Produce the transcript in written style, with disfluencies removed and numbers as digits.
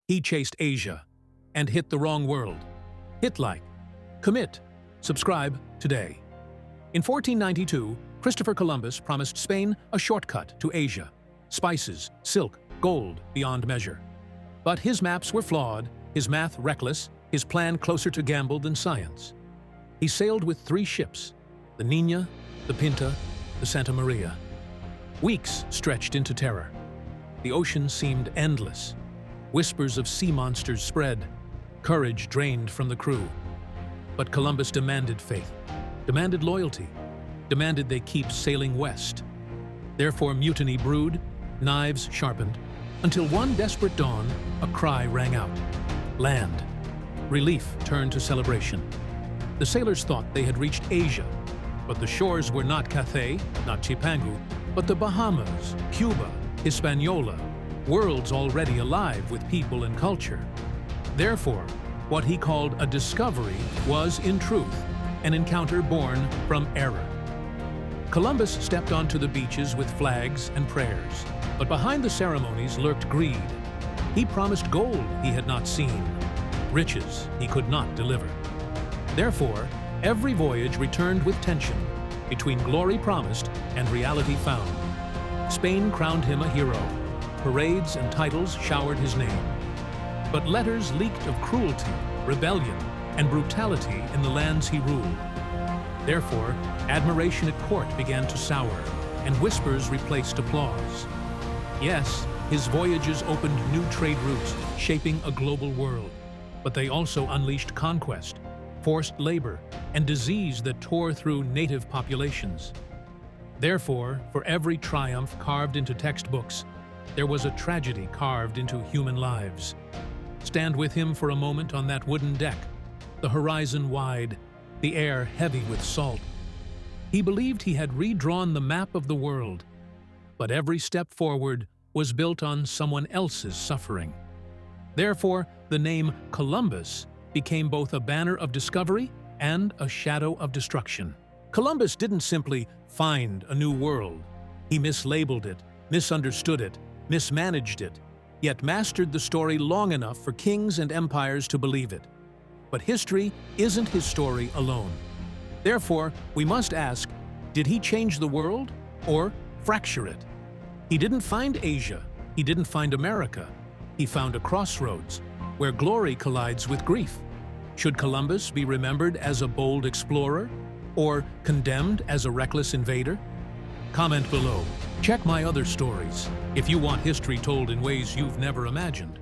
He chased Asia and hit the wrong world. Hit like, commit, subscribe today. In 1492, Christopher Columbus promised Spain a shortcut to Asia, spices, silk, gold beyond measure. But his maps were flawed, his math reckless, his plan closer to gamble than science. He sailed with 3 ships, the Niña, the Pinta, the Santa Maria. Weeks stretched into terror. The ocean seemed endless. Whispers of sea monsters spread. Courage drained from the crew. But Columbus demanded faith, demanded loyalty, demanded they keep sailing west. Therefore mutiny brewed, knives sharpened, until one desperate dawn, a cry rang out. Land. Relief turned to celebration. The sailors thought they had reached Asia, but the shores were not Cathay, not Chipangu, but the Bahamas, Cuba, Hispaniola, worlds already alive with people and culture. Therefore, what he called a discovery was, in truth, an encounter born from error. Columbus stepped onto the beaches with flags and prayers, but behind the ceremonies lurked greed. He promised gold he had not seen, riches he could not deliver. Therefore, every voyage returned with tension between glory promised and reality found. Spain crowned him a hero. Parades and titles showered his name. But letters leaked of cruelty, rebellion, and brutality in the lands he ruled. Therefore, admiration at court began to sour, and whispers replaced applause. Yes, his voyages opened new trade routes, shaping a global world. But they also unleashed conquest, forced labor, and disease that tore through native populations. Therefore, for every triumph carved into textbooks, there was a tragedy carved into human lives. Stand with him for a moment on that wooden deck, the horizon wide, the air heavy with salt. He believed he had redrawn the map of the world, but every step forward was built on someone else's suffering. Therefore, the name Columbus became both a banner of discovery and a shadow of destruction. Columbus didn't simply find a new world. He mislabeled it, misunderstood it, mismanaged it, yet mastered the story long enough for kings and empires to believe it. But history isn't his story alone. Therefore, we must ask, did he change the world or fracture it? He didn't find Asia. He didn't find America. He found a crossroads where glory collides with grief. Should Columbus be remembered as a bold explorer or condemned as a reckless invader? Comment below. Check my other stories if you want history told in ways you've never imagined.